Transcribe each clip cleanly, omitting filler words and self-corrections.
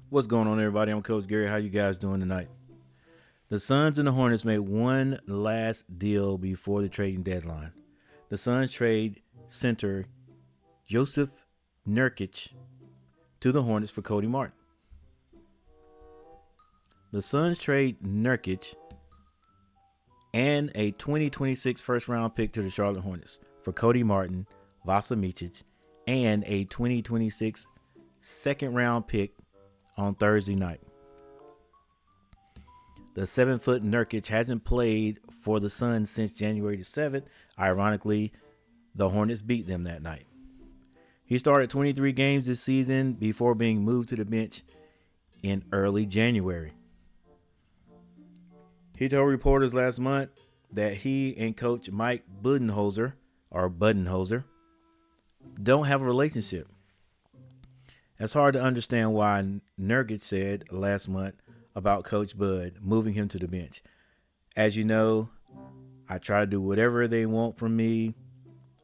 What's going on, everybody? I'm Coach Gary. How you guys doing tonight? The Suns and the Hornets made one last deal before the trading deadline. The Suns trade center Jusuf Nurkic to the Hornets for Cody Martin. The Suns trade Nurkic and a 2026 first round pick to the Charlotte Hornets for Cody Martin, Vasilije, and a 2026 second round pick on Thursday night. The 7-foot Nurkic hasn't played for the Suns since January the 7th. Ironically, the Hornets beat them that night. He started 23 games this season before being moved to the bench in early January. He told reporters last month that he and coach Mike Budenholzer don't have a relationship. It's hard to understand why Nurkic said last month about Coach Bud moving him to the bench. As you know, I try to do whatever they want from me.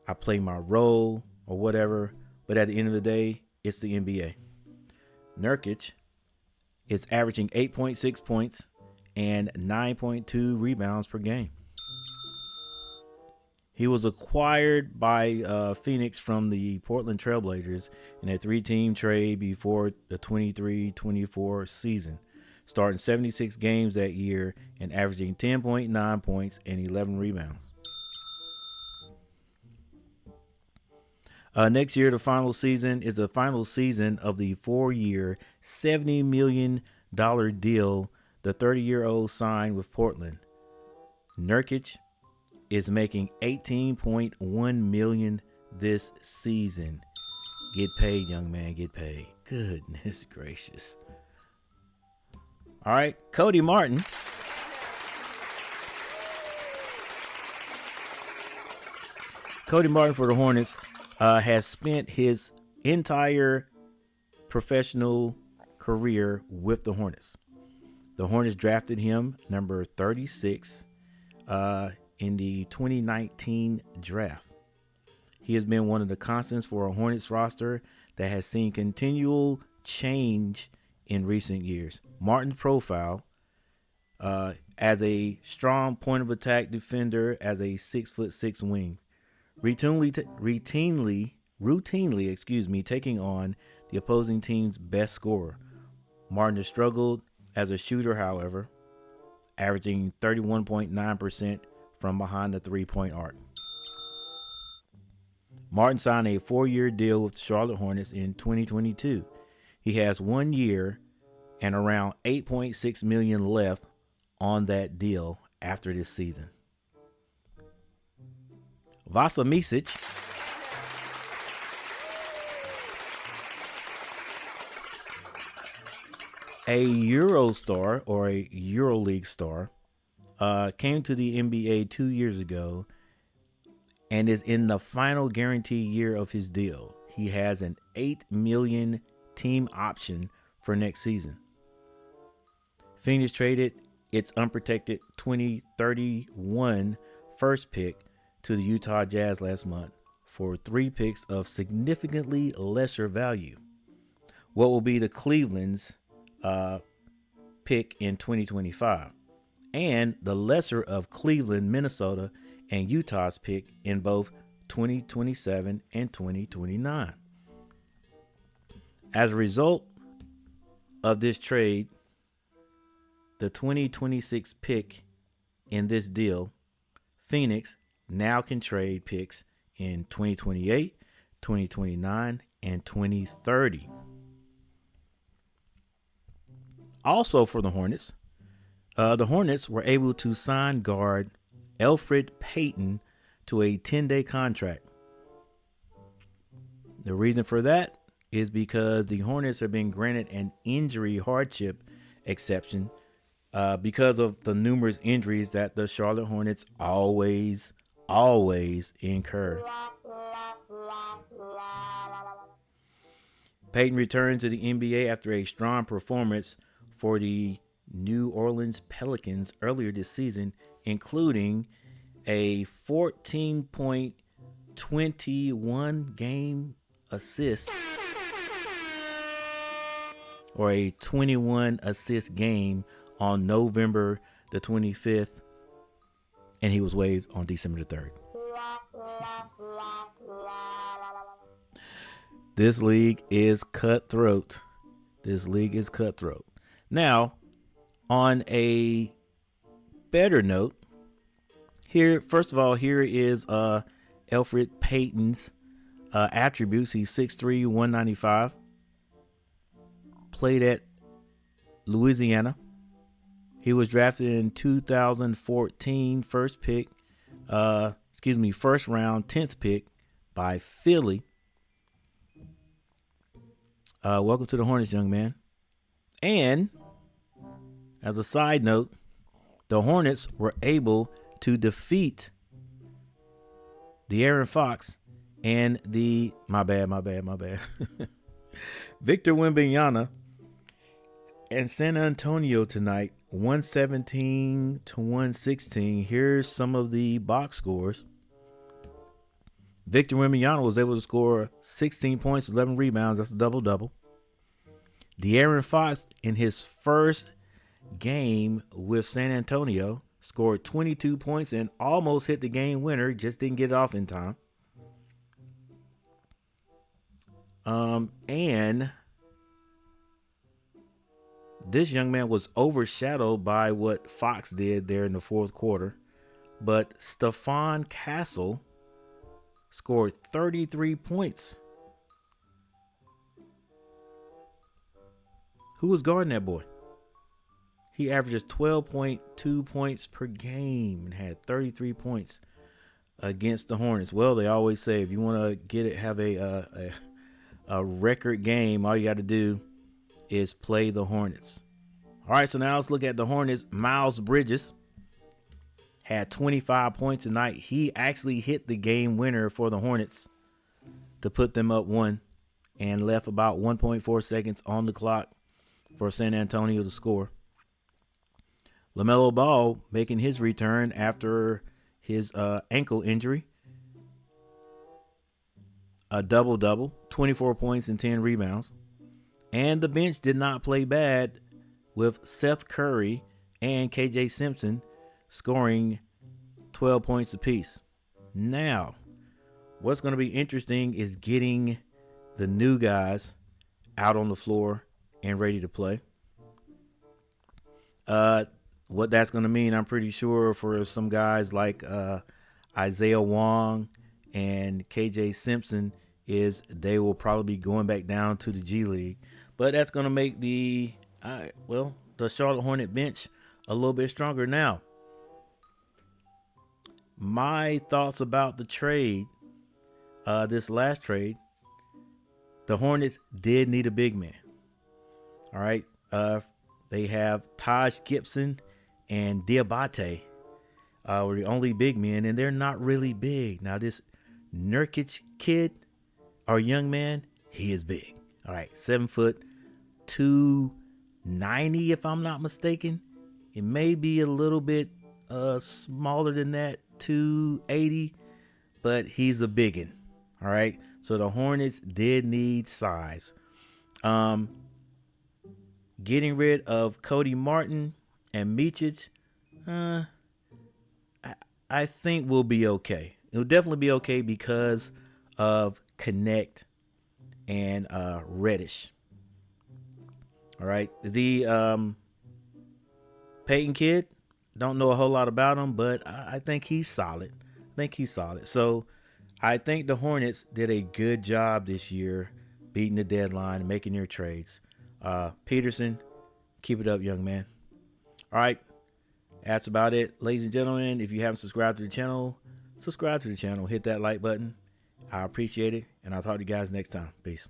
I play my role or whatever, but at the end of the day, it's the NBA. Nurkic is averaging 8.6 points and 9.2 rebounds per game. He was acquired by Pheonix from the Portland Trailblazers in a 3-team trade before the 23-24 season, starting 76 games that year and averaging 10.9 points and 11 rebounds. Next year, the final season is the final season of the 4-year, $70 million deal the 30-year-old signed with Portland. Nurkic is making $18.1 million this season. Get paid, young man, get paid. Goodness gracious. All right, Cody Martin. Cody Martin for the Hornets has spent his entire professional career with the Hornets. The Hornets drafted him number 36 in the 2019 draft. He has been one of the constants for a Hornets roster that has seen continual change in recent years. Martin's profile as a strong point of attack defender, as a 6'6" wing, routinely taking on the opposing team's best scorer. Martin has struggled as a shooter, however, averaging 31.9% from behind the three-point arc. Martin signed a 4-year deal with the Charlotte Hornets in 2022. He has 1 year and around $8.6 million left on that deal after this season. Micic, a Eurostar or a EuroLeague star, came to the NBA 2 years ago and is in the final guarantee year of his deal. He has an $8 million team option for next season. Phoenix traded its unprotected 2031 first pick to the Utah Jazz last month for 3 picks of significantly lesser value. What will be the Cleveland's pick in 2025, and the lesser of Cleveland, Minnesota, and Utah's pick in both 2027 and 2029. As a result of this trade, the 2026 pick in this deal, Phoenix now can trade picks in 2028, 2029, and 2030. Also for the Hornets were able to sign guard Elfrid Payton to a 10-day contract. The reason for that is because the Hornets are being granted an injury hardship exception because of the numerous injuries that the Charlotte Hornets always incur. Payton returned to the NBA after a strong performance for the New Orleans Pelicans earlier this season, including a 14.21 game assist or a 21 assist game on November the 25th, and he was waived on December the 3rd. This league is cutthroat. Now, on a better note, first of all, here is Elfrid Payton's attributes. He's 6'3", 195. Played at Louisiana. He was drafted in 2014, first round, 10th pick by Philly. Welcome to the Hornets, young man. And as a side note, the Hornets were able to defeat the Aaron Fox and my bad. Victor Wembanyama and San Antonio tonight, 117-116. Here's some of the box scores. Victor Wembanyama was able to score 16 points, 11 rebounds. That's a double-double. De'Aaron Fox, in his first game with San Antonio, scored 22 points and almost hit the game winner. Just didn't get it off in time. And this young man was overshadowed by what Fox did there in the fourth quarter. But Stephon Castle scored 33 points. Who was guarding that boy? He averages 12.2 points per game and had 33 points against the Hornets. Well, they always say if you want to have a record game, all you got to do is play the Hornets. All right, so now let's look at the Hornets. Miles Bridges had 25 points tonight. He actually hit the game winner for the Hornets to put them up 1 and left about 1.4 seconds on the clock for San Antonio to score. LaMelo Ball making his return after his ankle injury. A double-double, 24 points and 10 rebounds. And the bench did not play bad, with Seth Curry and KJ Simpson scoring 12 points apiece. Now, what's going to be interesting is getting the new guys out on the floor and ready to play. What that's going to mean, I'm pretty sure, for some guys like Isaiah Wong and KJ Simpson, is they will probably be going back down to the G League. But that's going to make the Charlotte Hornet bench a little bit stronger. Now, my thoughts about the trade, this last trade, the Hornets did need a big man. All right. They have Taj Gibson and Diabate were the only big men, and they're not really big. Now, this Nurkic kid, our young man, he is big. All right, 7 foot, 290, if I'm not mistaken. It may be a little bit smaller than that, 280, but he's a biggin. All right, so the Hornets did need size. Getting rid of Cody Martin and Micic, I think we'll be okay. It'll definitely be okay because of Connect and Reddish. All right. The Peyton kid, don't know a whole lot about him, but I think he's solid. So I think the Hornets did a good job this year beating the deadline and making their trades. Peterson, keep it up, young man. All right. That's about it, ladies and gentlemen. If you haven't subscribed to the channel, subscribe to the channel. Hit that like button. I appreciate it. And I'll talk to you guys next time. Peace.